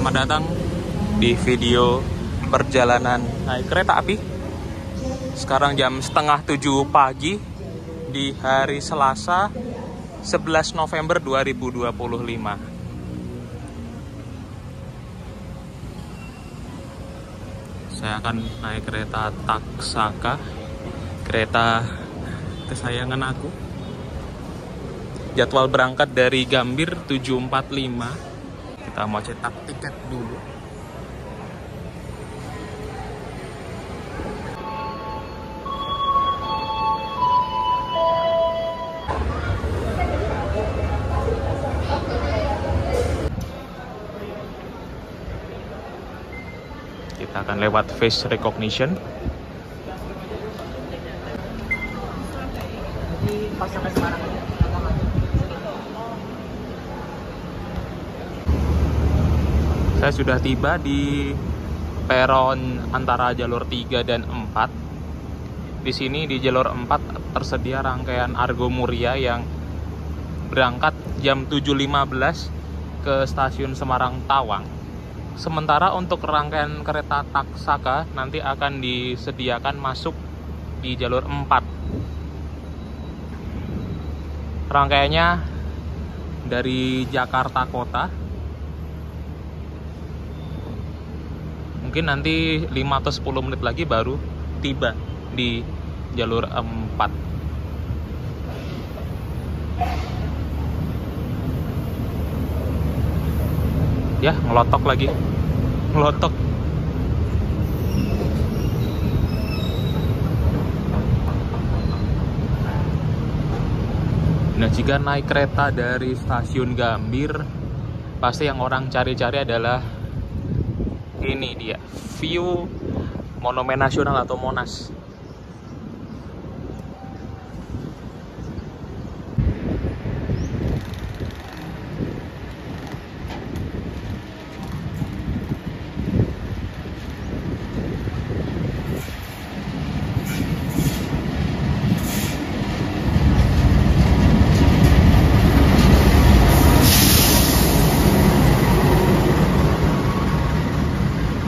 Selamat datang di video perjalanan naik kereta api. Sekarang jam setengah 7 pagi di hari Selasa 11 November 2025. Saya akan naik kereta Taksaka, kereta kesayangan aku. Jadwal berangkat dari Gambir 7.45. Kita mau cetak tiket dulu. Kita akan lewat face recognition. Saya sudah tiba di peron antara jalur 3 dan 4. Di sini di jalur 4 tersedia rangkaian Argo Muria yang berangkat jam 7.15 ke stasiun Semarang Tawang. Sementara untuk rangkaian kereta Taksaka nanti akan disediakan masuk di jalur 4. Rangkaiannya dari Jakarta Kota. Mungkin nanti 5 atau 10 menit lagi baru tiba di jalur 4. Ya, ngelotok lagi. Ngelotok. Nah, jika naik kereta dari stasiun Gambir, pasti yang orang cari-cari adalah ini dia, view Monumen Nasional atau Monas.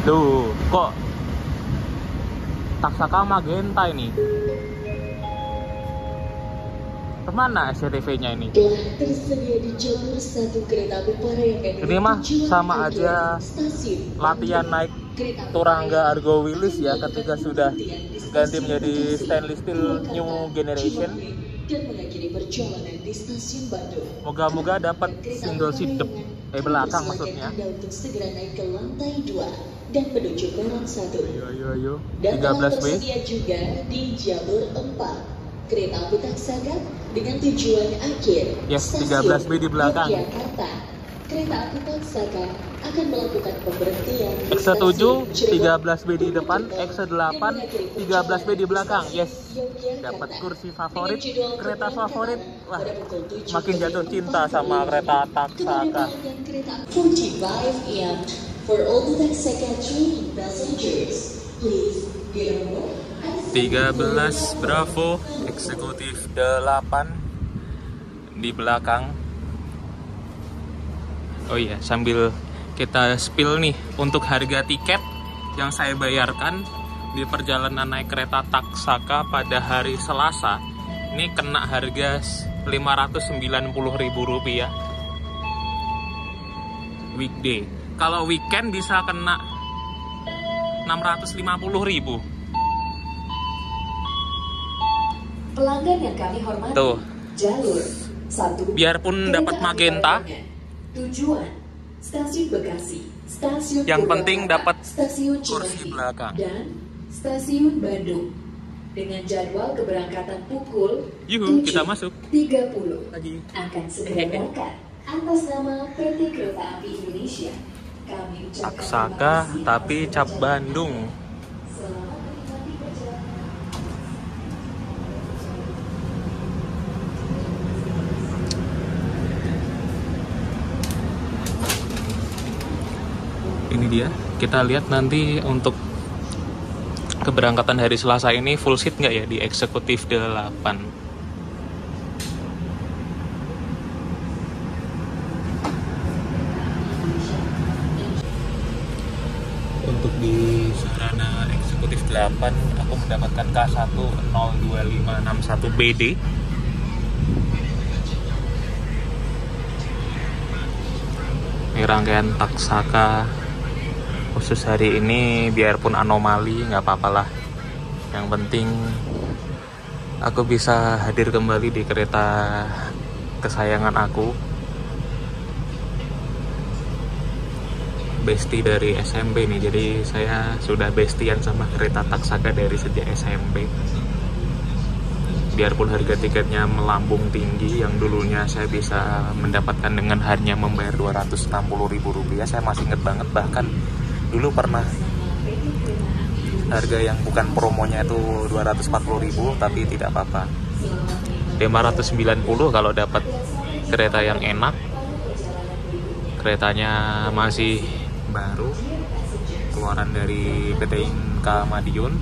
Tuh, kok Taksaka Magenta ini? Kemana SCTV-nya ini? Tersedia di jalur 1 kereta api Parayangan. Ini mah sama aja latihan naik Turangga Argo Wilis ya, ketika sudah ganti menjadi stainless steel new generation. Dan mengakhiri perjalanan di stasiun Bandung. Moga-moga dapat single seat belakang maksudnya. Untuk segera naik ke lantai 2 dan menuju peron 1. Ayo. Dan 13B. tersedia juga di jalur 4 kereta api Taksaka dengan tujuan akhir Yes, stasiun 13B di belakang. Yogyakarta. Kereta api Taksaka akan melakukan pemberhentian di X7 stasiun 13B di depan, X8 13B di belakang. Yes, dapat kursi favorit, kereta favorit. Wah, makin jatuh cinta sama kereta Taksaka. 45 AM for all the Taksaka train passengers. Please get on board. 13 Bravo, eksekutif 8 di belakang. Oh iya, sambil kita spill nih untuk harga tiket yang saya bayarkan di perjalanan naik kereta Taksaka pada hari Selasa. Ini kena harga Rp590.000 weekday. Kalau weekend bisa kena Rp650.000. Pelanggan yang kami hormati. Tuh. Jalur 1. Biarpun dapat magenta, tujuan Stasiun Bekasi, Stasiun yang Purwakarta, penting dapat Stasiun kursi Cimahi, belakang. dan Stasiun Bandung dengan jadwal keberangkatan pukul Yuhu, kita masuk 7.30 lagi. akan segera berangkat. Atas nama PT Kereta Api Indonesia, kami ucapkan Taksaka terima kasih tapi atas cap perjalanan. Bandung. Selamat menikmati perjalanan. Ini dia, kita lihat nanti untuk keberangkatan hari Selasa ini full seat nggak ya di eksekutif 8. aku mendapatkan K102561BD. Ini rangkaian Taksaka khusus hari ini, biarpun anomali nggak apa-apalah. Yang penting aku bisa hadir kembali di kereta kesayangan aku, bestie dari SMP nih. Jadi saya sudah bestian sama kereta Taksaka dari sejak SMP. Biarpun harga tiketnya melambung tinggi, yang dulunya saya bisa mendapatkan dengan hanya membayar Rp260.000, saya masih inget banget. Bahkan dulu pernah harga yang bukan promonya itu Rp240.000, tapi tidak apa-apa. Rp590 kalau dapat kereta yang enak. Keretanya masih baru, keluaran dari PT Inka Madiun,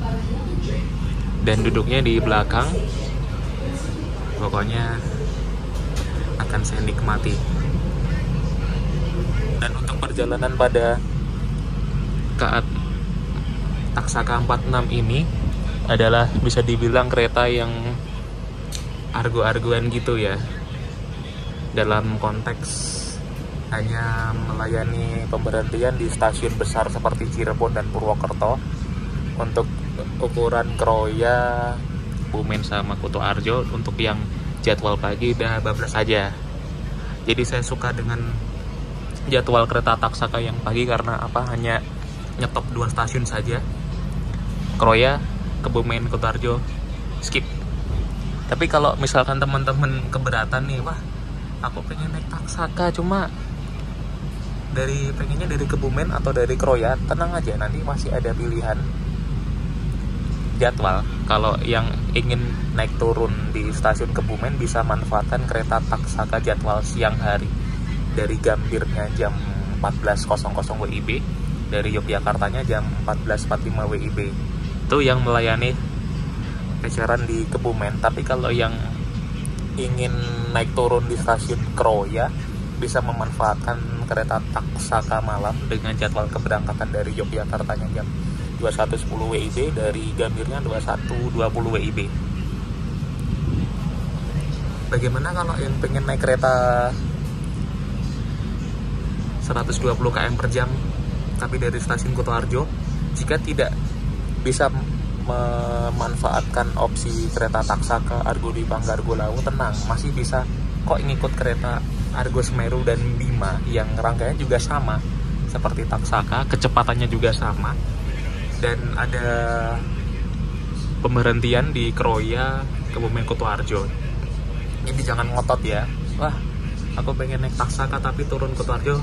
dan duduknya di belakang. Pokoknya akan saya nikmati. Dan untuk perjalanan pada KA Taksaka 46 ini adalah bisa dibilang kereta yang argo-argoan gitu ya, dalam konteks hanya melayani pemberhentian di stasiun besar seperti Cirebon dan Purwokerto. Untuk ukuran Kroya, Bumen sama Kutoarjo, untuk yang jadwal pagi udah bablas aja. Jadi saya suka dengan jadwal kereta Taksaka yang pagi karena apa? Hanya nyetop 2 stasiun saja, Kroya, Kebumen, Kutoarjo, skip. Tapi kalau misalkan teman-teman keberatan nih, wah aku pengen naik Taksaka cuma pengennya dari Kebumen atau dari Kroya, tenang aja, nanti masih ada pilihan jadwal. Kalau yang ingin naik turun di stasiun Kebumen bisa manfaatkan kereta Taksaka jadwal siang hari dari Gambirnya jam 14.00 WIB, dari Yogyakartanya jam 14.45 WIB. Itu yang melayani eceran di Kebumen. Tapi kalau yang ingin naik turun di stasiun Kroya bisa memanfaatkan kereta Taksaka malam dengan jadwal keberangkatan dari Yogyakartanya jam 21.10 WIB, dari Gambirnya 21.20 WIB. Bagaimana kalau yang pengen naik kereta 120 km per jam tapi dari stasiun Kutoarjo? Jika tidak bisa memanfaatkan opsi kereta Taksaka Argo Dipang Argo Lawu, tenang, masih bisa kok ngikut kereta Argo Semeru dan Bima yang rangkaiannya juga sama seperti Taksaka, kecepatannya juga sama, dan ada pemberhentian di Kroya, Kebumen, Kutoarjo. Ini jangan ngotot ya, wah aku pengen naik Taksaka tapi turun Kutoarjo,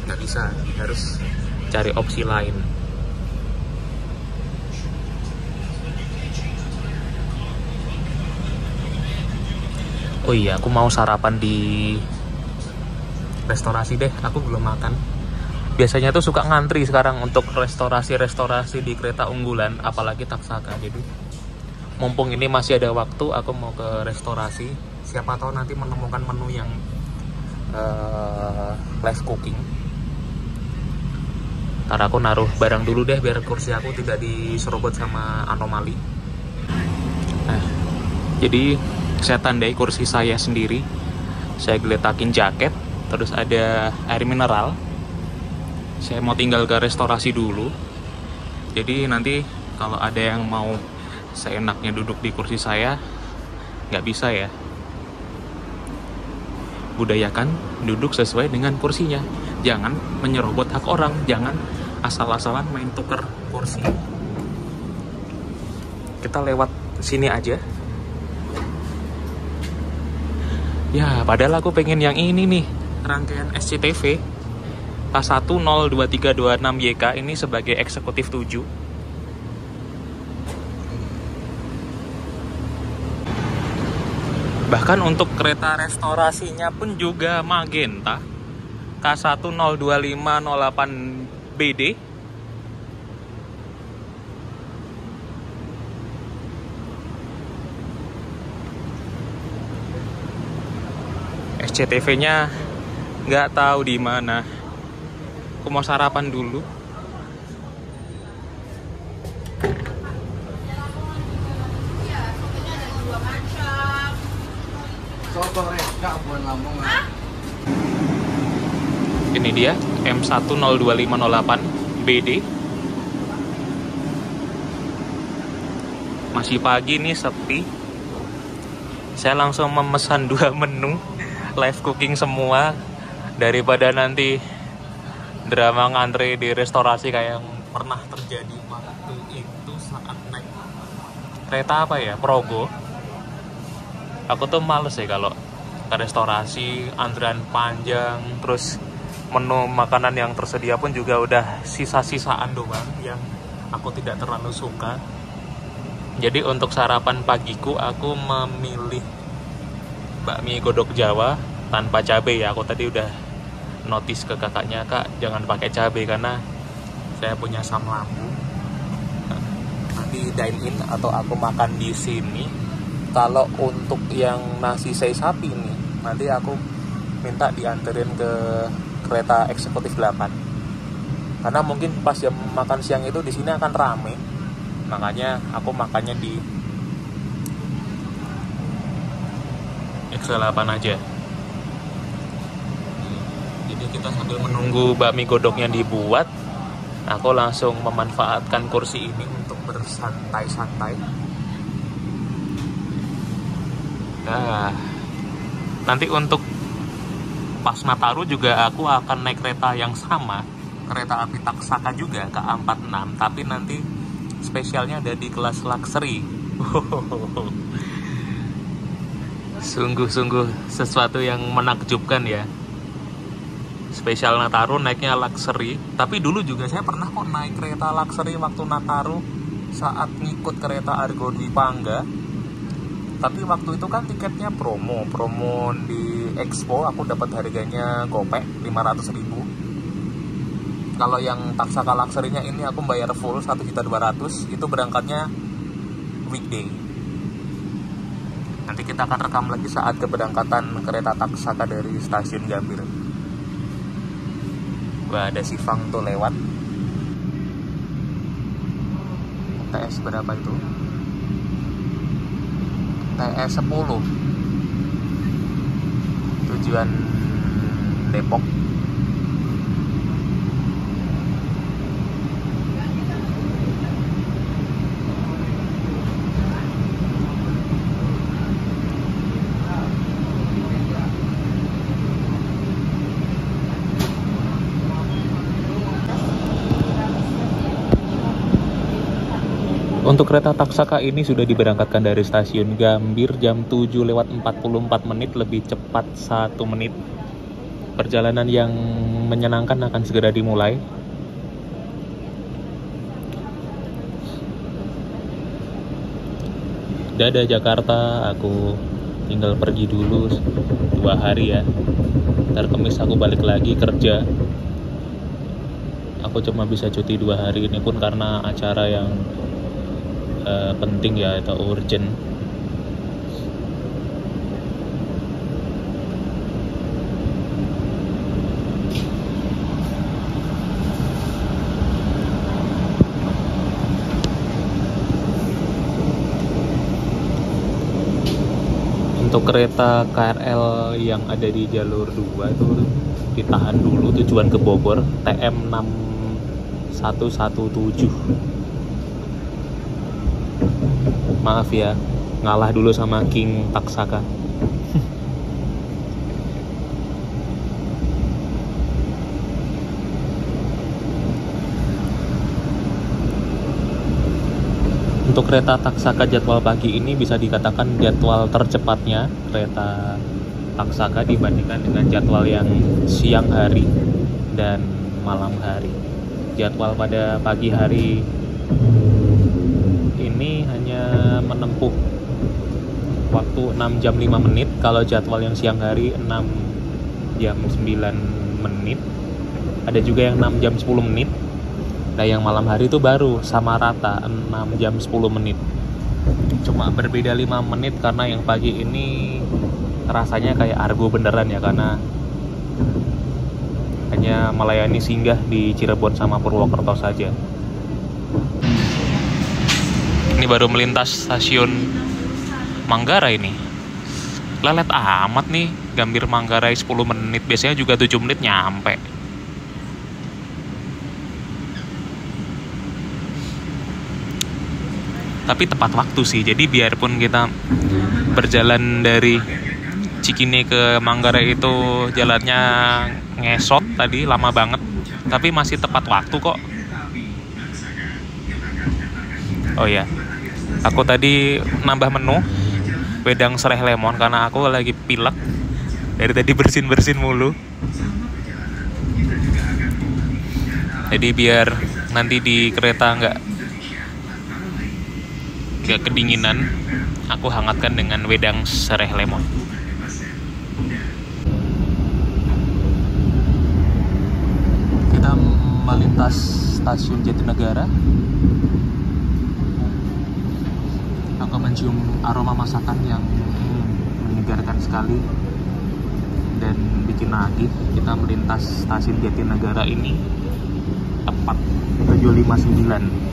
nggak bisa, harus cari opsi lain. Oh iya, aku mau sarapan di restorasi deh, aku belum makan. Biasanya tuh suka ngantri sekarang untuk restorasi di kereta unggulan, apalagi Taksaka. Jadi mumpung ini masih ada waktu, aku mau ke restorasi. Siapa tahu nanti menemukan menu yang live cooking. Ntar aku naruh barang dulu deh biar kursi aku tidak diserobot sama anomali. Nah, jadi saya tandai kursi saya sendiri. Saya geletakin jaket, terus ada air mineral. Saya mau tinggal ke restorasi dulu. Jadi nanti kalau ada yang mau seenaknya duduk di kursi saya, nggak bisa ya. Budayakan duduk sesuai dengan kursinya. Jangan menyerobot hak orang. Jangan asal-asalan main tuker kursi. Kita lewat sini aja. Ya, padahal aku pengen yang ini nih, rangkaian SCTV K102326YK ini sebagai eksekutif 7. Bahkan untuk kereta restorasinya pun juga magenta, K102508BD. SCTV-nya nggak tahu di mana. Aku mau sarapan dulu. Ini dia M10258 BD. Masih pagi nih, sepi. Saya langsung memesan 2 menu live cooking semua, daripada nanti drama ngantre di restorasi kayak yang pernah terjadi waktu itu saat naik kereta apa ya, Progo. Aku tuh males ya kalau ke restorasi, antrian panjang, terus menu makanan yang tersedia pun juga udah sisa-sisaan doang yang aku tidak terlalu suka. Jadi untuk sarapan pagiku aku memilih bakmi godok Jawa tanpa cabai ya. Aku tadi udah notice ke kakaknya, Kak jangan pakai cabai karena saya punya asam lambung. Nanti dine in atau aku makan di sini. Kalau untuk yang nasi sei sapi nih, nanti aku minta dianterin ke kereta eksekutif 8. Karena mungkin pas jam makan siang itu di sini akan rame. Makanya aku makannya di X8 aja. Jadi kita sambil menunggu bakmi godoknya dibuat, aku langsung memanfaatkan kursi ini untuk bersantai-santai. Nah, nanti untuk pas Nataru juga aku akan naik kereta yang sama, kereta api Taksaka juga, KA46, tapi nanti spesialnya ada di kelas luxury. Sungguh-sungguh sesuatu yang menakjubkan ya. Spesial Nataru naiknya luxury. Tapi dulu juga saya pernah kok naik kereta luxury waktu Nataru saat ngikut kereta Argo Dwi Pangga. Tapi waktu itu kan tiketnya promo di Expo, aku dapat harganya gopek 500.000. Kalau yang Taksaka luxury-nya ini aku bayar full 1.200.000, itu berangkatnya weekday. Nanti kita akan rekam lagi saat keberangkatan kereta Taksaka dari stasiun Gambir. Wah, ada si Fang tuh lewat. TS berapa itu? TS 10. Tujuan Depok. Untuk kereta Taksaka ini sudah diberangkatkan dari stasiun Gambir jam 7:44 menit, lebih cepat 1 menit. Perjalanan yang menyenangkan akan segera dimulai. Dadah Jakarta, aku tinggal pergi dulu 2 hari ya. Ntar Kamis aku balik lagi kerja. Aku cuma bisa cuti 2 hari, ini pun karena acara yang penting ya, atau urgent. Untuk kereta KRL yang ada di jalur 2 itu ditahan dulu, tujuan ke Bogor, TM 6117. Maaf ya, ngalah dulu sama King Taksaka. Untuk kereta Taksaka jadwal pagi ini bisa dikatakan jadwal tercepatnya kereta Taksaka dibandingkan dengan jadwal yang siang hari dan malam hari. Jadwal pada pagi hari ini hanya menempuh waktu 6 jam 5 menit. Kalau jadwal yang siang hari 6 jam 9 menit. Ada juga yang 6 jam 10 menit. Nah yang malam hari itu baru sama rata 6 jam 10 menit. Cuma berbeda 5 menit karena yang pagi ini rasanya kayak Argo beneran ya, karena hanya melayani singgah di Cirebon sama Purwokerto saja. Ini baru melintas stasiun Manggarai ini. Lelet amat nih, Gambir Manggarai 10 menit, biasanya juga 7 menit nyampe. Tapi tepat waktu sih, jadi biarpun kita berjalan dari Cikini ke Manggarai itu jalannya ngesot tadi, lama banget, tapi masih tepat waktu kok. Oh ya, aku tadi nambah menu wedang serai lemon karena aku lagi pilek dari tadi bersin mulu. Jadi biar nanti di kereta nggak kedinginan, aku hangatkan dengan wedang serai lemon. Kita melintas stasiun Jatinegara. Aku mencium aroma masakan yang menyegarkan sekali dan bikin nagih. Kita melintas stasiun Jatinegara ini tepat 7.59.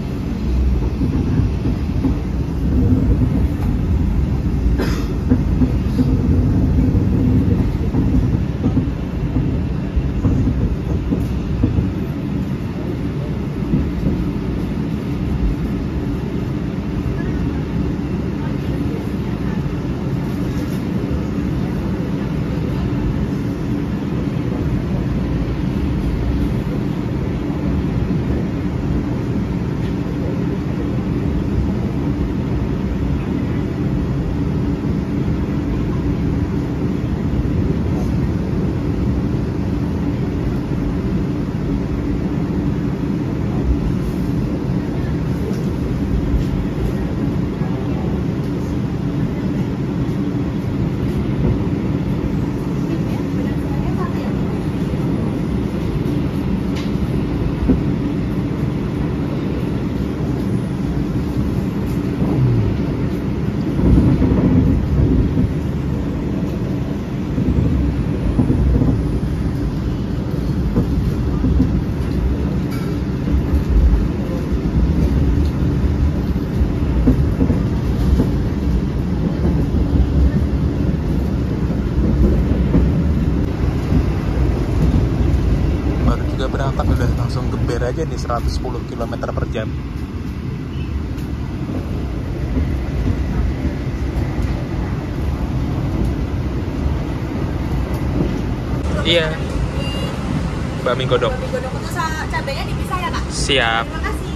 Berangkat udah langsung geber aja nih 110 km per jam. Iya, bakmi godok. Bakmi godok untuk cabenya dipisah ya, Kak? Siap. Terima kasih.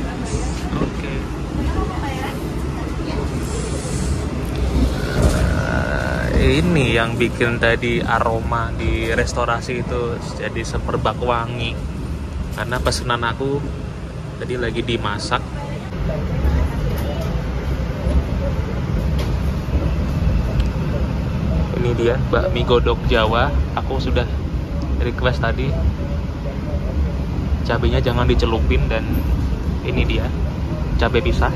Oke. Ini yang bikin tadi aroma di restorasi itu jadi semerbak wangi. Karena pesanan aku tadi lagi dimasak. Ini dia bakmi godok Jawa. Aku sudah request tadi. Cabenya jangan dicelupin dan ini dia cabai pisah.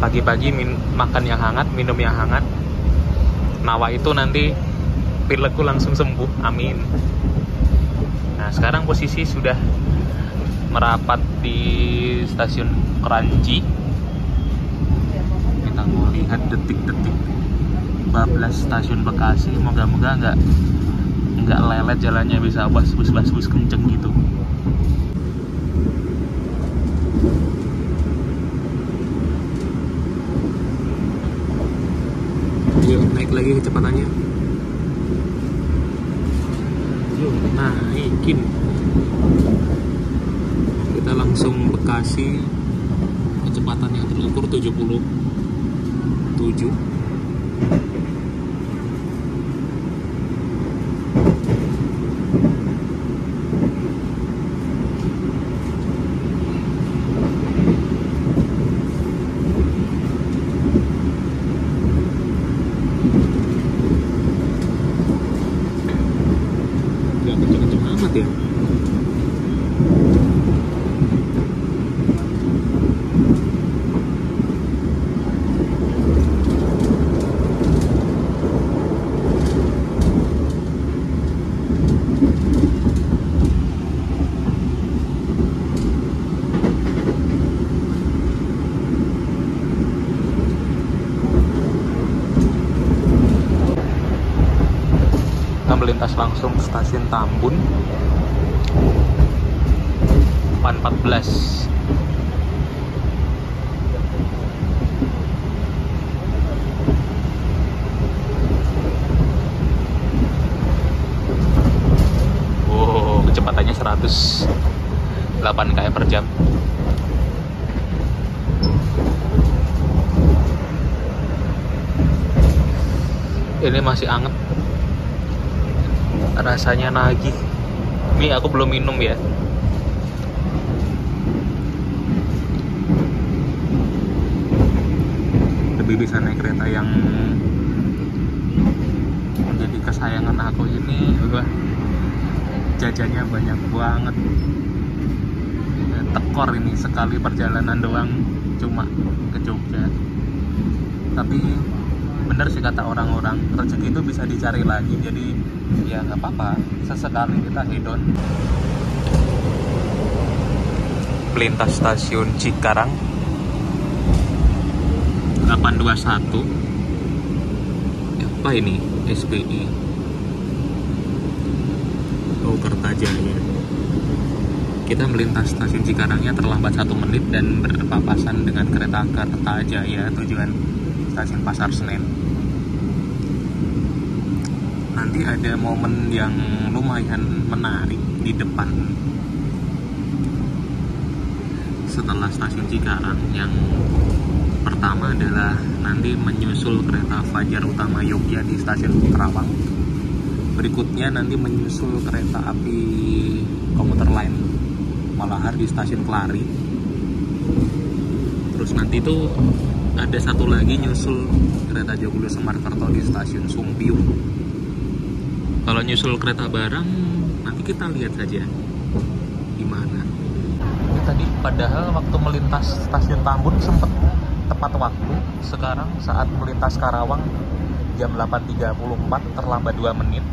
Pagi-pagi makan yang hangat, minum yang hangat. Nawa itu nanti pilekku langsung sembuh. Amin. Nah, sekarang posisi sudah merapat di stasiun Kranji. Kita mau lihat detik-detik bablas stasiun Bekasi. Moga-moga nggak lelet jalannya, bisa bas kenceng gitu. Yuk, naik lagi kecepatannya. Yuk, naikin. Kita langsung Bekasi. Kecepatan yang terukur 77. Ya. melintas langsung ke stasiun Tambun 4.14. Wow, kecepatannya 108 km per jam. Ini masih anget, rasanya nagih. Ini aku belum minum ya. Lebih bisa naik kereta yang menjadi kesayangan aku ini. Wah, jajannya banyak banget. Tekor ini, sekali perjalanan doang cuma ke Jogja. Tapi bener sih kata orang-orang, rezeki itu bisa dicari lagi. Jadi ya nggak apa-apa, sesekali kita hedon. Melintas stasiun Cikarang 821. Apa ini? SPI. Oh, Kertajaya. Kita melintas stasiun Cikarangnya terlambat 1 menit dan berpapasan dengan kereta Kertajaya tujuan stasiun Pasar Senen. Nanti ada momen yang lumayan menarik di depan setelah stasiun Cikarang. Yang pertama adalah nanti menyusul kereta Fajar Utama Yogya di stasiun Kerawang. Berikutnya nanti menyusul kereta api komuter lain Walahar di stasiun Kelari. Terus nanti itu ada satu lagi nyusul kereta Joglo Semarkerto di stasiun Sumbing. Kalau nyusul kereta bareng nanti kita lihat saja gimana. Ini tadi padahal waktu melintas stasiun Tambun sempat tepat waktu. Sekarang saat melintas Karawang jam 8.34, terlambat 2 menit.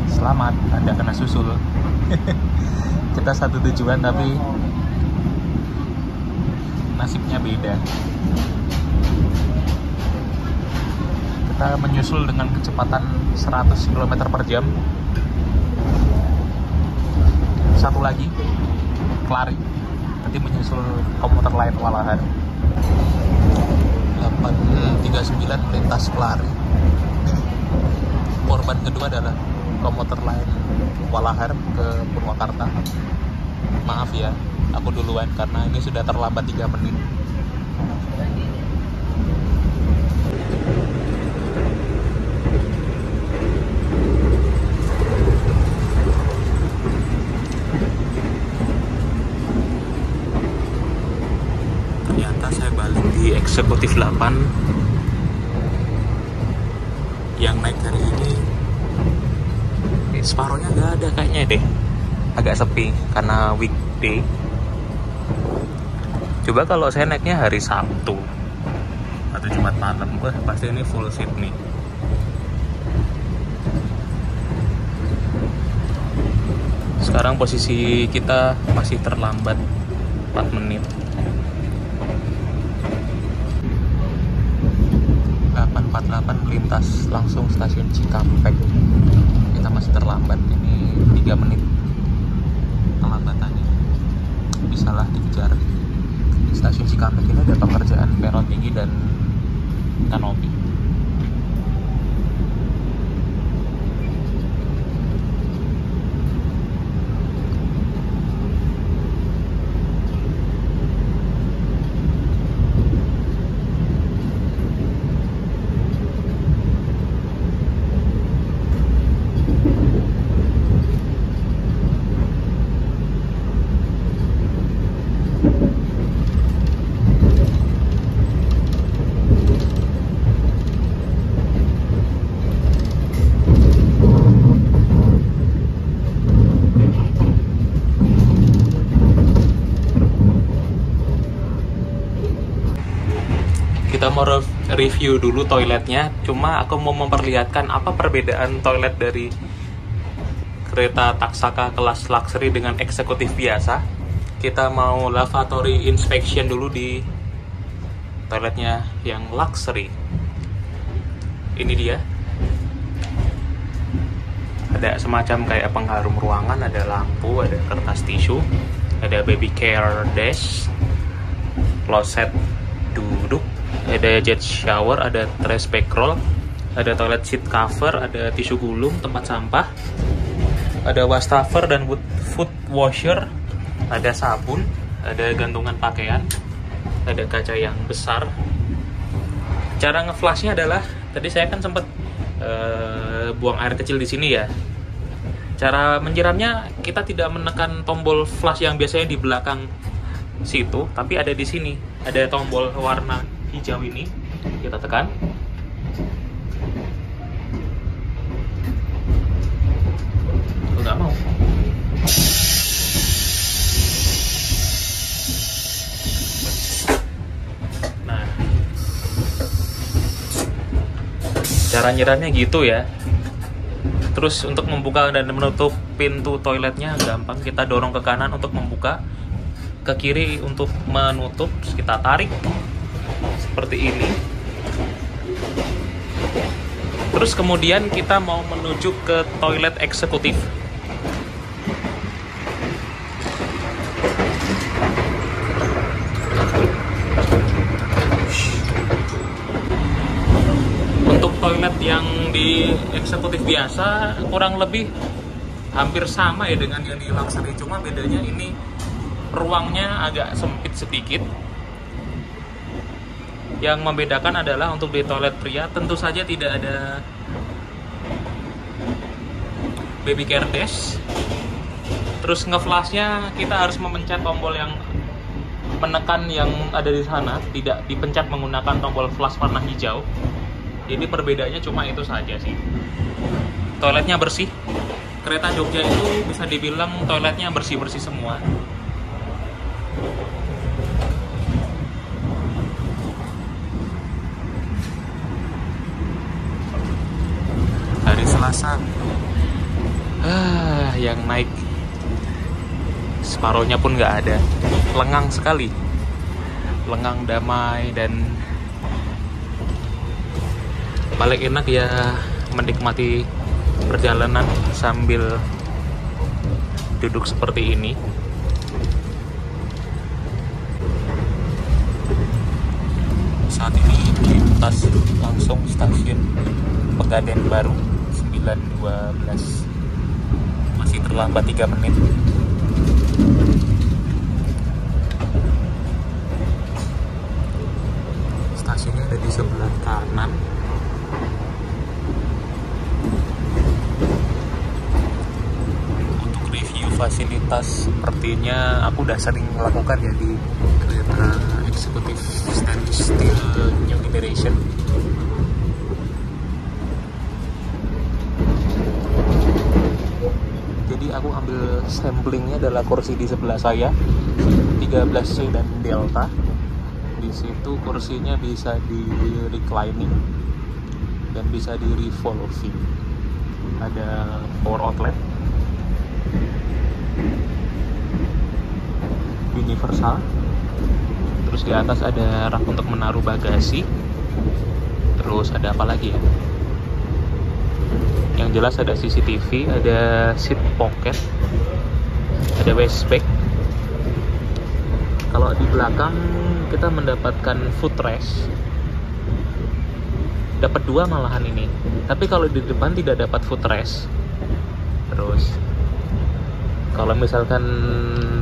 Selamat, Anda kena susul. Kita satu tujuan tapi nasibnya beda. Kita menyusul dengan kecepatan 100 km per jam. Satu lagi Kelari, nanti menyusul komuter lain Walahar. 8.39 melintas Kelari. Korban kedua adalah komuter lain Walahar ke Purwakarta. Maaf ya, aku duluan karena ini sudah terlambat 3 menit. Ternyata saya balik di eksekutif 8. Yang naik hari ini separohnya nggak ada kayaknya deh, agak sepi karena weekday. Coba kalau saya naiknya hari Sabtu atau Jumat malam, wah pasti ini full seat nih. Sekarang posisi kita masih terlambat 4 menit. 8.48 melintas langsung stasiun Cikampek. Kita masih terlambat, ini 3 menit kelambatannya. Bisalah dikejar. Di stasiun Cikampek ini ada pekerjaan peron tinggi dan kanopi. Kita mau review dulu toiletnya, cuma aku mau memperlihatkan apa perbedaan toilet dari kereta Taksaka kelas luxury dengan eksekutif biasa. kita mau lavatory inspection dulu di toiletnya yang luxury. Ini dia. Ada semacam kayak pengharum ruangan, ada lampu, ada kertas tisu, ada baby care dash, kloset duduk, ada jet shower, ada trash bag roll, ada toilet seat cover, ada tisu gulung, tempat sampah, ada wastafel dan foot washer, ada sabun, ada gantungan pakaian, ada kaca yang besar. Cara ngeflashnya adalah, tadi saya kan sempat buang air kecil di sini ya. Cara menyiramnya kita tidak menekan tombol flash yang biasanya di belakang situ, tapi ada di sini. Ada tombol warna hijau ini, kita tekan. Nggak mau. Nah, cara nyiramnya gitu ya. Terus untuk membuka dan menutup pintu toiletnya gampang, kita dorong ke kanan untuk membuka, ke kiri untuk menutup, terus kita tarik seperti ini. Terus kemudian kita mau menuju ke toilet eksekutif. Toilet yang di eksekutif biasa kurang lebih hampir sama ya dengan yang di luxury, cuma bedanya ini ruangnya agak sempit sedikit. Yang membedakan adalah untuk di toilet pria tentu saja tidak ada baby care dash. Terus ngeflashnya kita harus memencet tombol yang menekan yang ada di sana, tidak dipencet menggunakan tombol flash warna hijau. Jadi perbedaannya cuma itu saja sih. Toiletnya bersih. Kereta Jogja itu bisa dibilang toiletnya bersih-bersih semua. Hari Selasa. Yang naik separohnya pun nggak ada. Lengang sekali. Lengang, damai, dan paling enak ya menikmati perjalanan sambil duduk seperti ini. Saat ini lintas langsung stasiun Pegadaian Baru 9.12. Masih terlambat 3 menit. Stasiunnya ada di sebelah kanan. Fasilitas sepertinya aku udah sering melakukan ya di kereta eksekutif stainless steel new generation. Jadi aku ambil samplingnya adalah kursi di sebelah saya 13C dan Delta. Di situ kursinya bisa di reclining dan bisa di revolving. Ada power outlet universal, terus di atas ada rak untuk menaruh bagasi, terus ada apa lagi ya, yang jelas ada CCTV, ada seat pocket, ada waistbag. Kalau di belakang kita mendapatkan footrest, dapat 2 malahan ini, tapi kalau di depan tidak dapat footrest. Terus kalau misalkan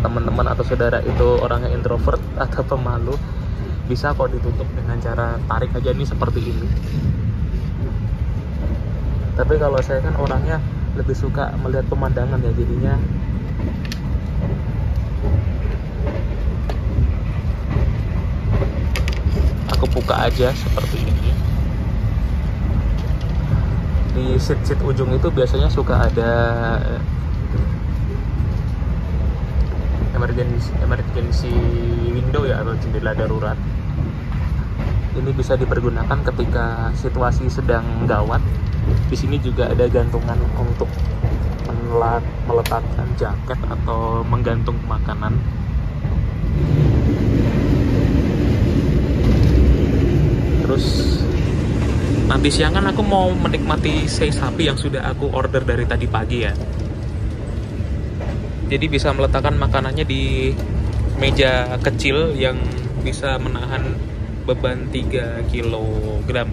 teman-teman atau saudara itu orangnya introvert atau pemalu, bisa kok ditutup dengan cara tarik aja nih seperti ini. Tapi kalau saya kan orangnya lebih suka melihat pemandangan ya, jadinya aku buka aja seperti ini. Di seat ujung itu biasanya suka ada emergency window ya, atau jendela darurat. Ini bisa dipergunakan ketika situasi sedang gawat. Di sini juga ada gantungan untuk meletakkan jaket atau menggantung makanan. Terus nanti siang kan aku mau menikmati sei sapi yang sudah aku order dari tadi pagi ya. Jadi bisa meletakkan makanannya di meja kecil yang bisa menahan beban 3 kg.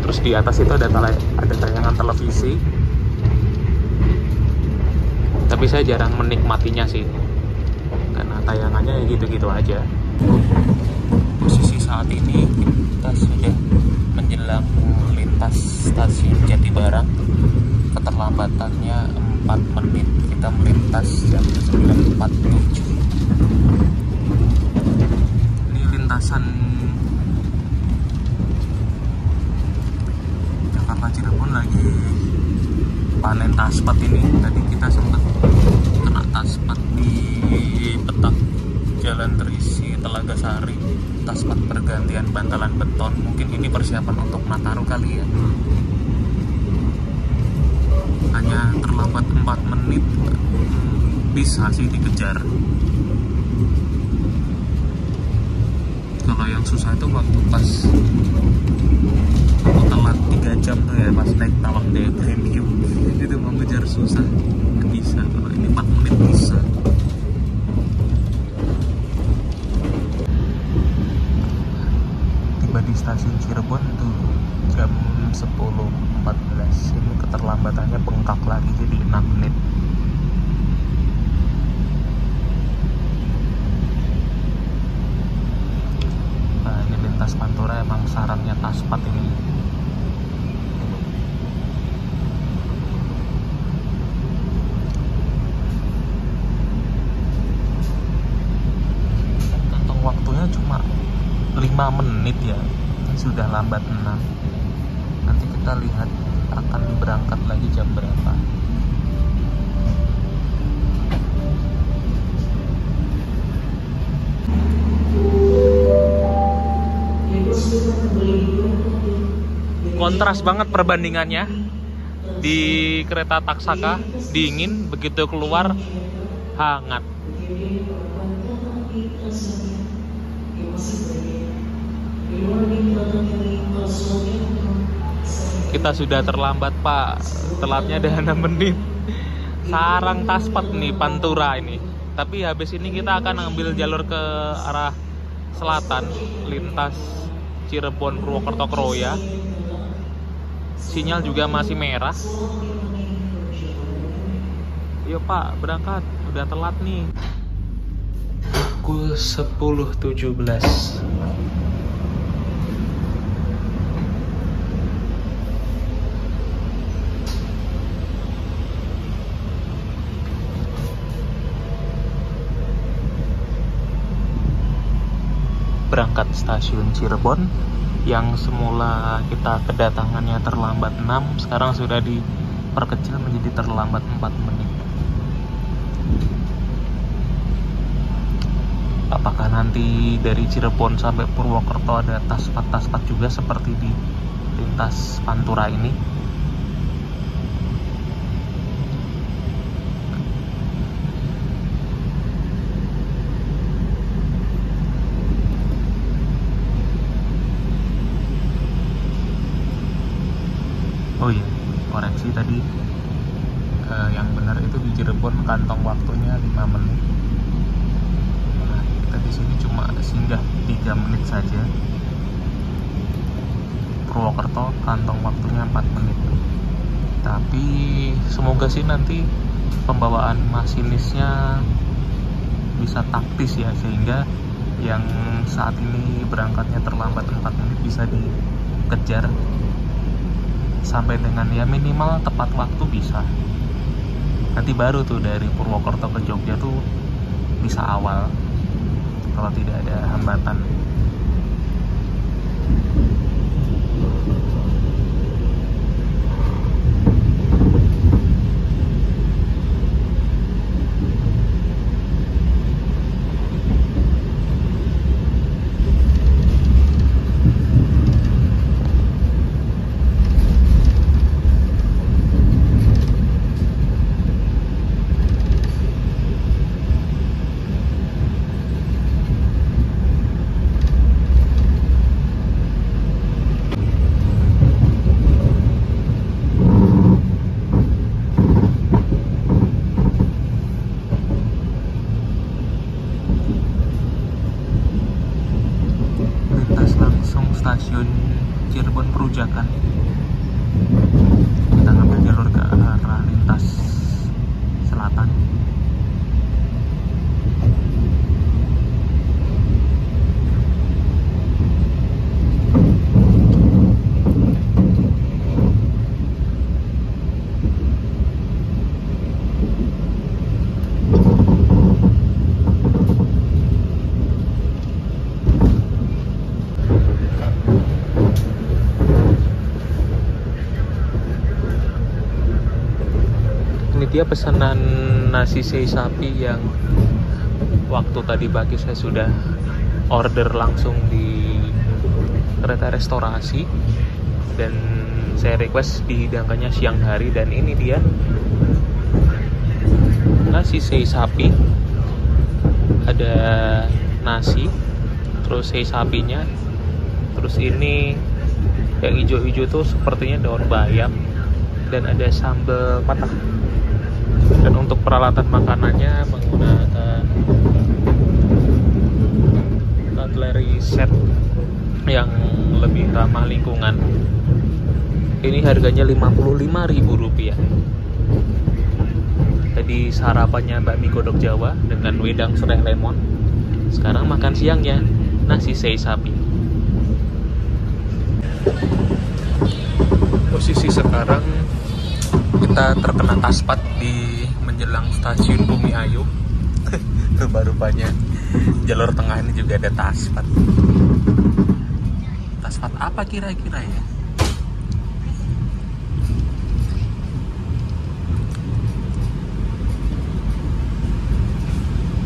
Terus di atas itu ada tayangan televisi. Tapi saya jarang menikmatinya sih, karena tayangannya ya gitu-gitu aja. Posisi saat ini kita sudah menjelang lintas stasiun Jatibarang. Keterlambatannya 4 menit. Kita melintas jam 9.47. Ini lintasan Jakarta Cirebon lagi panen taspat ini. Tadi kita sempat kena taspat di petak Jalan Terisi Telaga Sari, taspat pergantian bantalan beton. Mungkin ini persiapan untuk Nataru kali ya. Hanya terlambat 4 menit, bisa sih dikejar. Kalau yang susah itu waktu pas aku telat 3 jam tuh ya, pas naik tawang day premium itu mau ngejar susah, nggak bisa. Kalau ini 4 menit bisa. Tiba di stasiun Cirebon tuh jam 10.14. Ini keterlambatannya bengkak lagi jadi 6 menit. Nah, ini lintas Pantura emang sarangnya taspat ini. Kantong waktunya cuma 5 menit ya. Ini sudah lambat 6. Nanti kita lihat akan berangkat lagi jam berapa. Kontras banget perbandingannya. Di kereta Taksaka dingin, begitu keluar hangat. Kita sudah terlambat Pak, telatnya ada 6 menit. Sarang taspat nih Pantura ini. Tapi habis ini kita akan ambil jalur ke arah selatan, lintas Cirebon Purwokerto Kroya. Sinyal juga masih merah. Yuk Pak, berangkat, udah telat nih. Pukul 10.17. Berangkat stasiun Cirebon yang semula kita kedatangannya terlambat 6, sekarang sudah diperkecil menjadi terlambat 4 menit. Apakah nanti dari Cirebon sampai Purwokerto ada taspat-taspat juga seperti di lintas Pantura ini? Oh iya, koreksi tadi, yang benar itu di Cirebon kantong waktunya 5 menit. Nah, kita di sini cuma singgah 3 menit saja. Purwokerto kantong waktunya 4 menit. Tapi semoga sih nanti pembawaan masinisnya bisa taktis ya, sehingga yang saat ini berangkatnya terlambat 4 menit bisa dikejar sampai dengan ya minimal tepat waktu bisa. Nanti baru tuh dari Purwokerto ke Jogja tuh bisa awal kalau tidak ada hambatan. stasiun Cirebon Perujakan. Kita ngambil jalur ke arah lintas selatan. Dia pesanan nasi sei sapi yang waktu tadi pagi saya sudah order langsung di kereta restorasi dan saya request dihidangkannya siang hari, dan ini dia nasi sei sapi. Ada nasi, terus sei sapinya, terus ini yang hijau-hijau tuh sepertinya daun bayam, dan ada sambal patah. Dan untuk peralatan makanannya menggunakan cutlery set yang lebih ramah lingkungan. Ini harganya Rp55.000. Tadi sarapannya bakmi godok Jawa dengan wedang serai lemon. Sekarang makan siangnya nasi sei sapi. Posisi sekarang kita terkena taspat di menjelang stasiun Bumi Ayu. Rupa-rupanya jalur tengah ini juga ada taspat. Taspat apa kira-kira ya?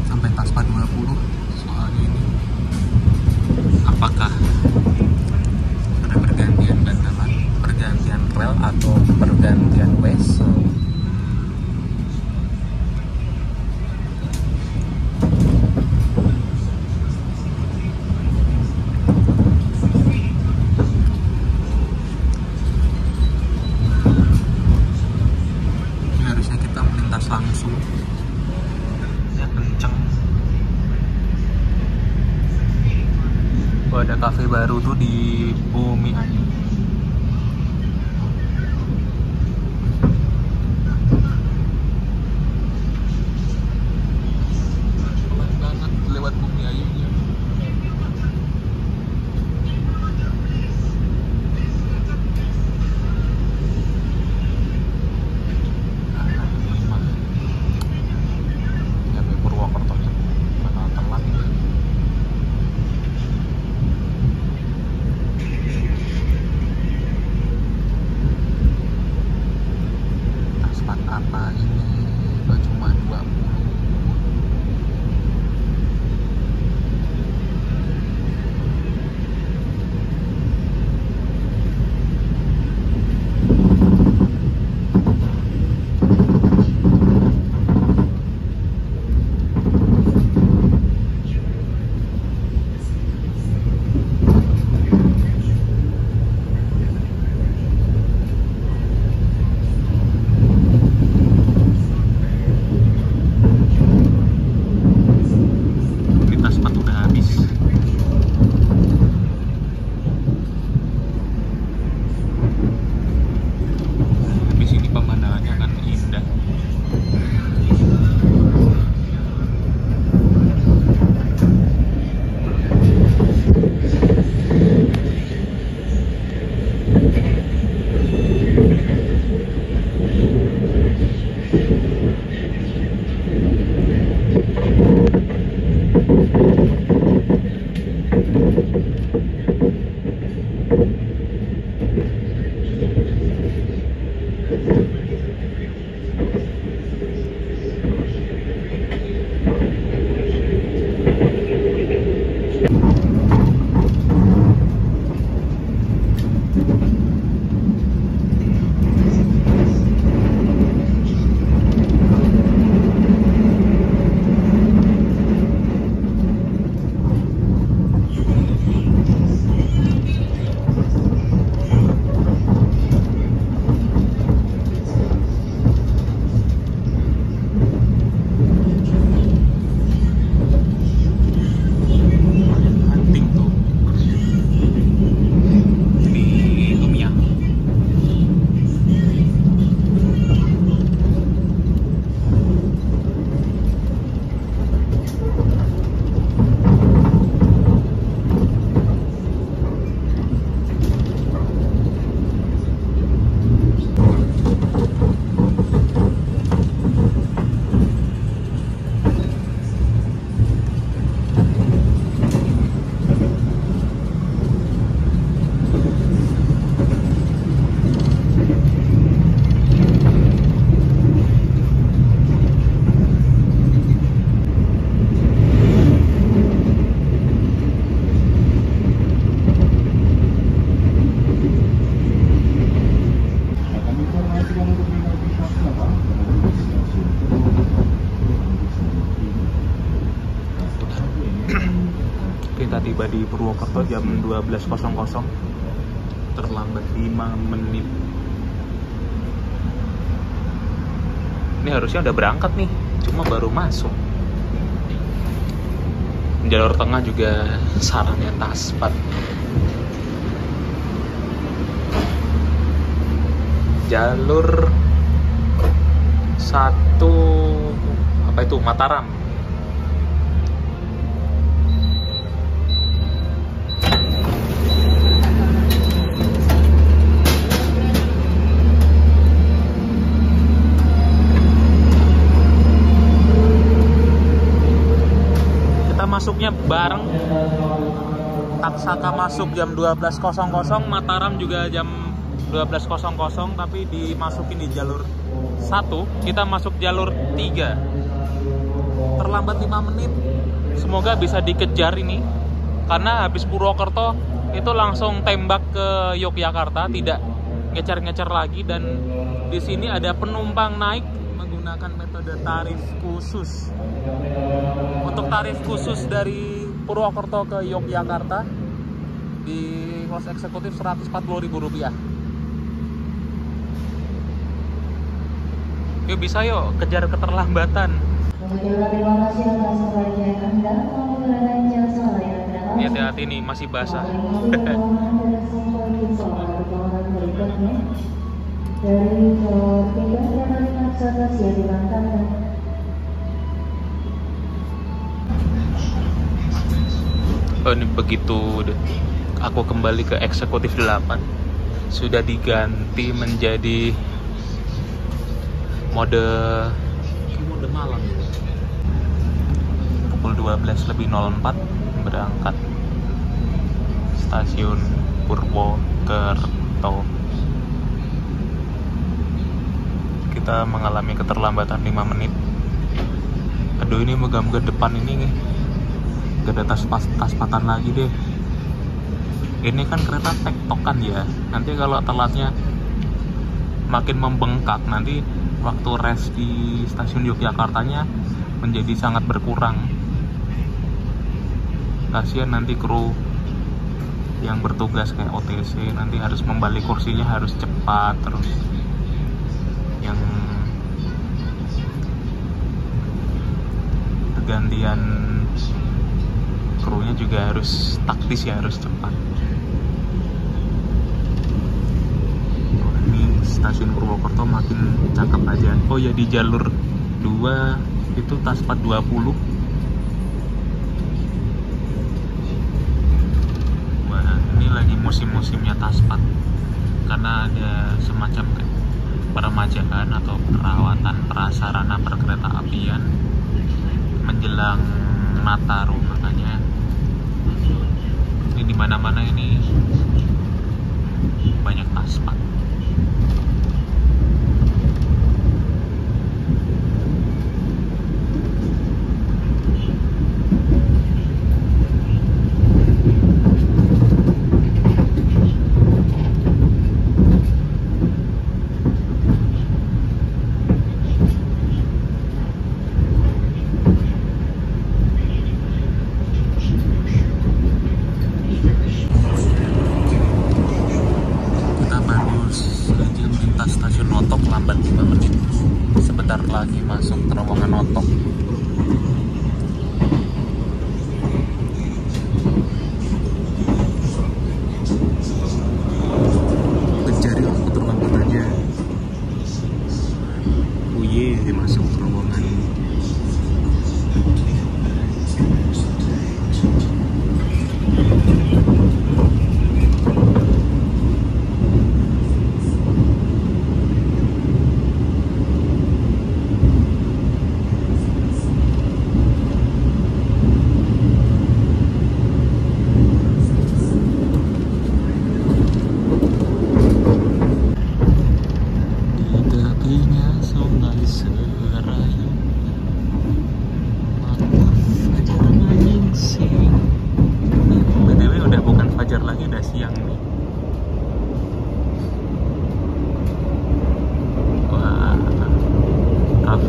Sampai taspat 20 soalnya ini. Apakah ada pergantian bantalan, pergantian rel, atau pergantian wesel? Langsung ya, kenceng. Oh, ada kafe baru tuh di Bumi Ayu. Keren banget lewat Bumi Ayunya. Apa ini? Cuma 20. Kita tiba di Purwokerto jam 12.00. Terlambat 5 menit. Ini harusnya udah berangkat nih, cuma baru masuk. Jalur tengah juga sarannya Taspat. Jalur 1 apa itu, Mataram. Masuknya bareng. Taksaka masuk jam 12.00, Mataram juga jam 12.00, tapi dimasukin di jalur 1, kita masuk jalur 3. Terlambat 5 menit. Semoga bisa dikejar ini, karena habis Purwokerto itu langsung tembak ke Yogyakarta, tidak ngecer-ngecer lagi. Dan di sini ada penumpang naik menggunakan metode tarif khusus. Untuk tarif khusus dari Purwokerto ke Yogyakarta di kelas eksekutif Rp140.000. Yuk, bisa yuk kejar keterlambatan. Ini hati-hati nih, masih basah. Oh, ini begitu aku kembali ke eksekutif 8 sudah diganti menjadi mode malam. Pukul 12.04 berangkat stasiun Purwokerto. Kita mengalami keterlambatan 5 menit. Aduh, ini moga-moga depan ini gak ada tas-patan lagi deh. Ini kan kereta tektokan ya, nanti kalau telatnya makin membengkak, nanti waktu rest di stasiun Yogyakartanya menjadi sangat berkurang. Kasihan nanti kru yang bertugas kayak OTC, nanti harus membalik kursinya harus cepat, terus yang pergantian krunya juga harus taktis ya, harus cepat. Oh, ini stasiun Purwokerto makin cakep aja. Oh ya, di jalur 2 itu Taspat 20. Wah, ini lagi musim-musimnya Taspat, karena ada semacam peremajaan atau perawatan prasarana perkereta apian menjelang Nataru, makanya ini di mana-mana ini banyak Taspat. Stasiun Notok lambat 5 menit. Sebentar lagi masuk terowongan Notok. Kejar yuk, aku terlambat aja. Uye, masuk terowongan.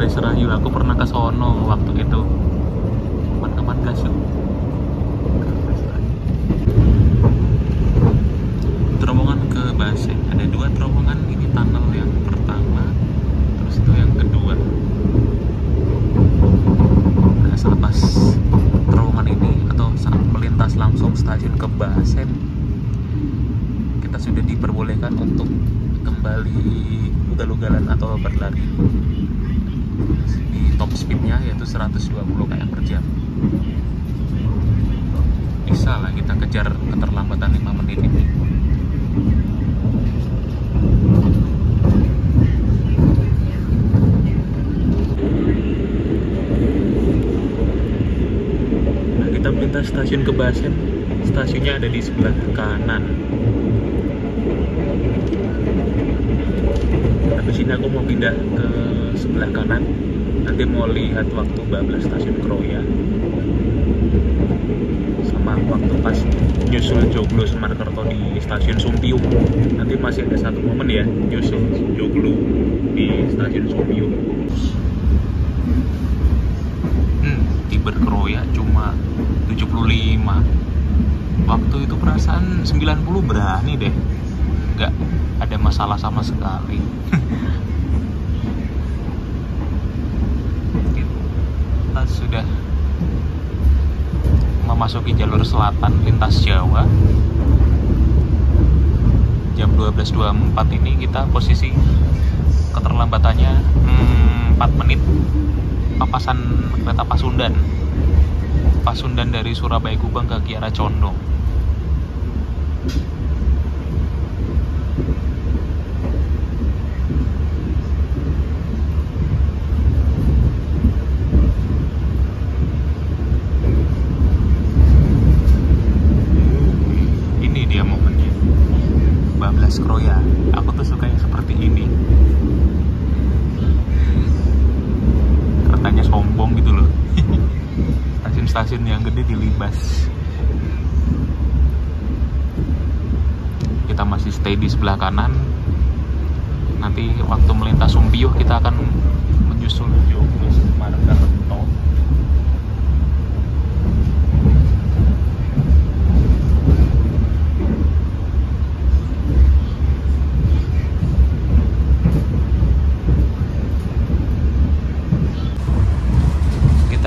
Serayu, aku pernah ke sono waktu itu. Kapan-kapan gas yuk. stasiun Kebasen, kita sudah diperbolehkan untuk kembali ugal-ugalan atau berlari di top speednya, yaitu 120 km per jam. Bisa lah kita kejar keterlambatan 5 menit ini. Nah, kita melintas stasiun Kebasen. Stasiunnya ada di sebelah kanan. Habis ini aku mau pindah ke sebelah kanan. Nanti mau lihat waktu bablas stasiun Kroya, sama waktu pas nyusul Joglo Semarkerto di stasiun Sumpiyung. Nanti masih ada satu momen ya, nyusul Joglo di stasiun Sumpiyung. Tiber Kroya cuma 75. Waktu itu perasaan 90 berani deh. Nggak ada masalah sama sekali. Kita sudah memasuki jalur selatan lintas Jawa. Jam 12.24 ini kita posisi keterlambatannya 4 menit. Papasan kereta Pasundan dari Surabaya Gubeng ke Kiara Condong. Ini dia momennya, bablas Kroya. Aku tuh suka yang seperti ini. Keretanya sombong gitu loh. Stasiun yang gede dilibas. Kita masih stay di sebelah kanan. Nanti waktu melintas Sumpiyuh kita akan menyusul Joglo Semarkerto.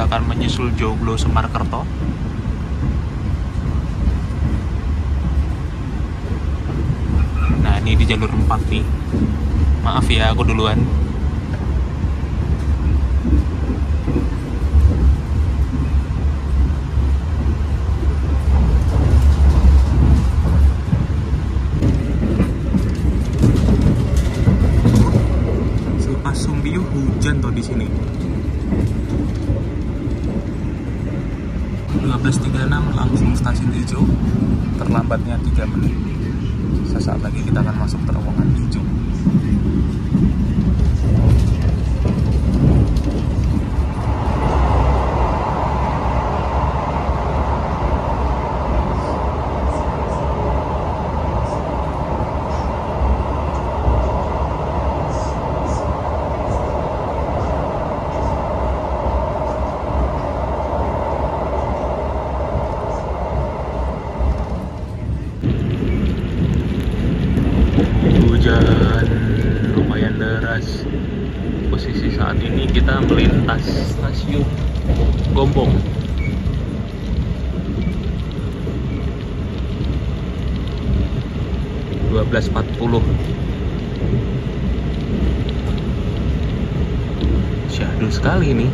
Akan menyusul Joglo Semarkerto. Nah, ini di jalur 4 nih. Maaf ya, aku duluan. Selepas Sumpiyuh hujan tuh di sini. 12.36 langsung stasiun Ijo, terlambatnya 3 menit. Sesaat lagi kita akan masuk terowongan Ijo. Hujan lumayan deras. Posisi saat ini kita melintas stasiun Gombong. .12.40. Syahdu sekali ini.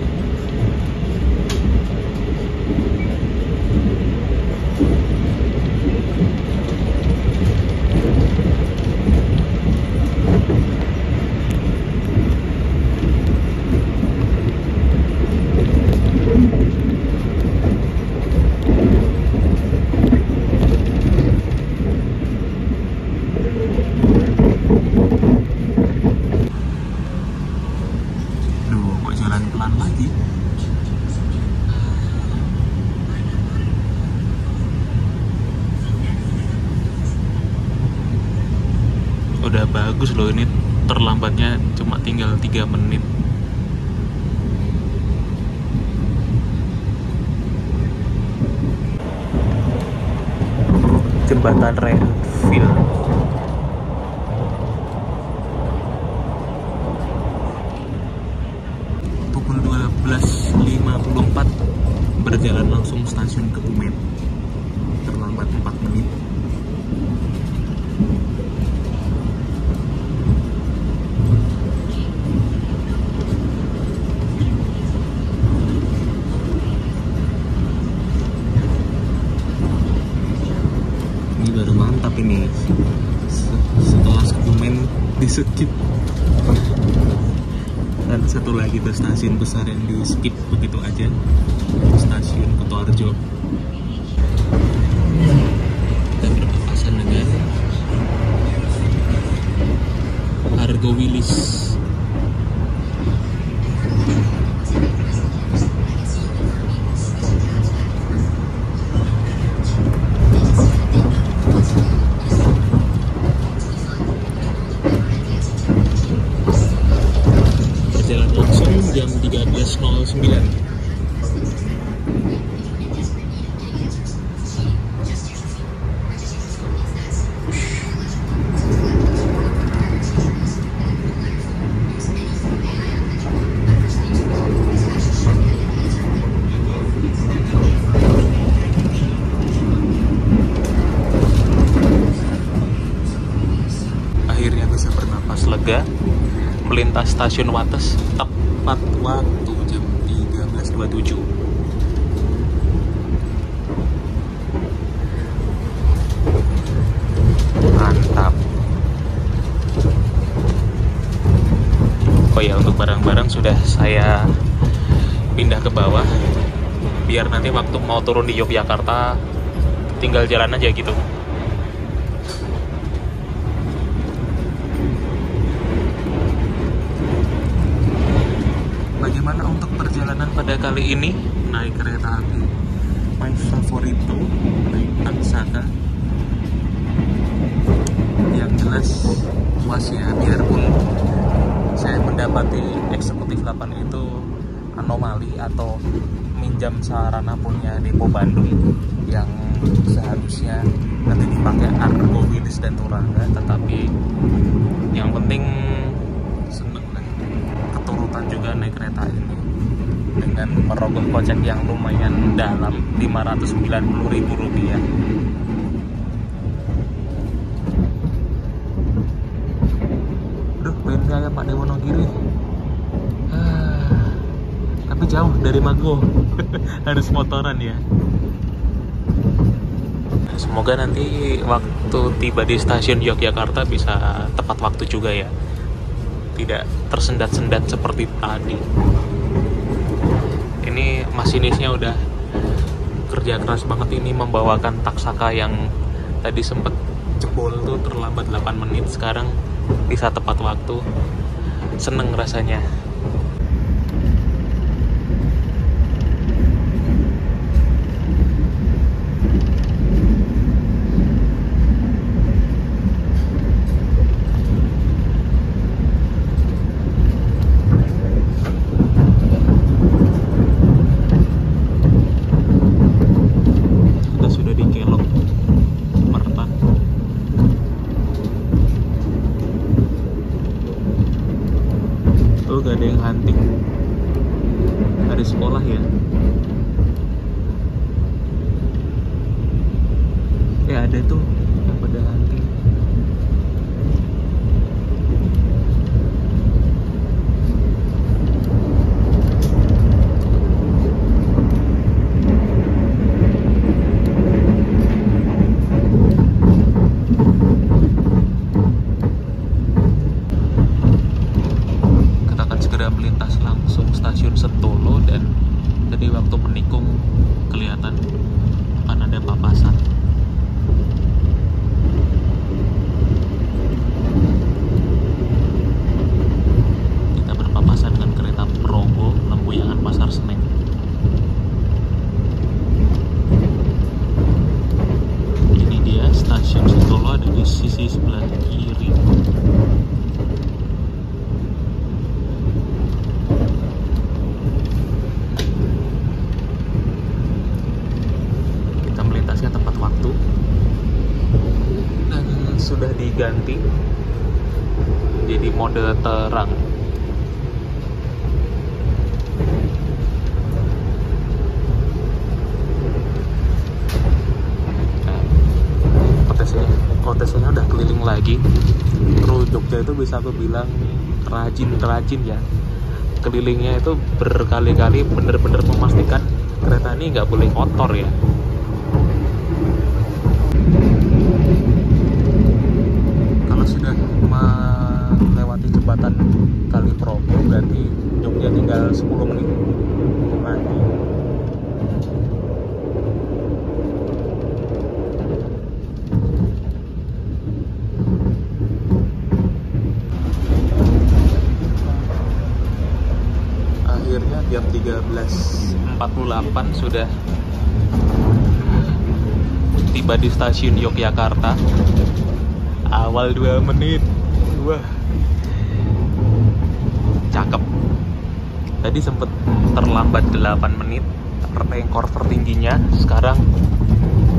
Pelan lagi. Udah bagus loh, ini terlambatnya cuma tinggal 3 menit. Jembatan Redfield. Pukul 12.54 berjalan langsung stasiun Kebumen. Terlambat terlambat 4 menit. Ini baru mantap ini. Setelah Kebumen di skip. Dan satu lagi tuh stasiun besar yang di skip begitu aja, stasiun Kutoarjo. Kita berpapasan dengan Argo Wilis. Berjalan langsung jam 13.09. Akhirnya bisa bernapas lega melintas stasiun Wates tepat waktu jam 13.27. Mantap. Oh ya, untuk barang-barang sudah saya pindah ke bawah biar nanti waktu mau turun di Yogyakarta tinggal jalan aja gitu. Bagaimana untuk perjalanan pada kali ini naik kereta api? My favorito naik Taksaka. Yang jelas puas ya, biarpun saya mendapati eksekutif 8 itu anomali atau minjam sarana punya Depo Bandung yang seharusnya nanti dipakai Argo Wilis dan Turangga, tetapi yang penting seneng lah keturutan juga naik kereta ini dengan merogoh kocek yang lumayan dalam, Rp590.000. Aduh, pengen kayak Pak Dewonogiri. Tapi jauh dari Mago. Harus motoran ya. Semoga nanti waktu tiba di stasiun Yogyakarta bisa tepat waktu juga ya. Tidak tersendat-sendat seperti tadi. Ini masinisnya udah kerja keras banget ini membawakan Taksaka yang tadi sempet jebol tuh terlambat 8 menit, sekarang bisa tepat waktu. Seneng rasanya. Gak ada yang hunting hari sekolah ya. Ada tuh yang pada hunting. Melintas langsung stasiun Sentolo, dan tadi waktu menikung kelihatan akan ada papasan. Kita berpapasan dengan kereta Progo Lempuyangan Pasar Senen. Ini dia stasiun Sentolo, ada di sisi sebelah kiri. Tepat waktu dan sudah diganti jadi mode terang. lagi. Kru Jogja itu bisa aku bilang rajin ya. Kelilingnya itu berkali-kali bener-bener memastikan kereta ini nggak boleh kotor ya. Kalau sudah melewati jembatan Kali Progo berarti Jogja tinggal 10 menit lagi. Akhirnya jam 13.48 sudah tiba di stasiun Yogyakarta. Awal 2 menit. Wah, cakep. Tadi sempet terlambat 8 menit rekor tertingginya. Sekarang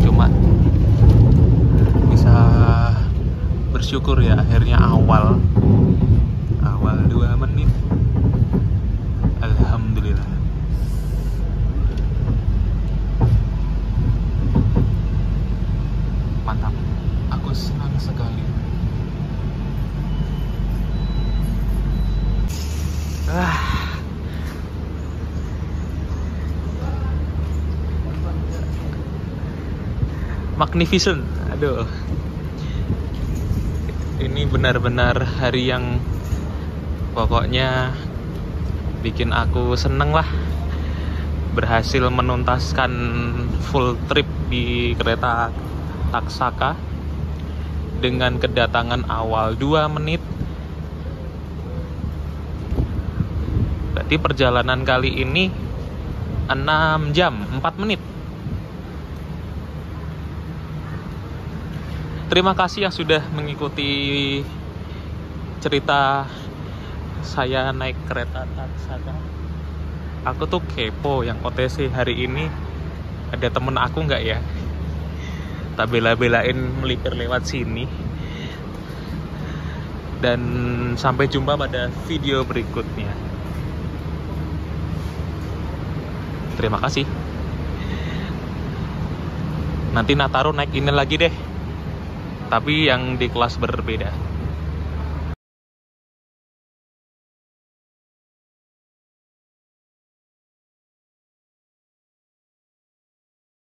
cuma bisa bersyukur ya, akhirnya awal 2 menit. Alhamdulillah. Mantap. Aku senang sekali. Magnificent. Aduh. Ini benar-benar hari yang pokoknya bikin aku seneng lah. Berhasil menuntaskan full trip di kereta Taksaka dengan kedatangan awal 2 menit. Berarti perjalanan kali ini 6 jam 4 menit. Terima kasih yang sudah mengikuti cerita saya naik kereta Taksaka. Aku tuh kepo yang OTC hari ini ada temen aku nggak ya? Tak bela-belain melipir lewat sini. Dan sampai jumpa pada video berikutnya. Terima kasih. Nanti Nataru naik ini lagi deh. Tapi yang di kelas berbeda.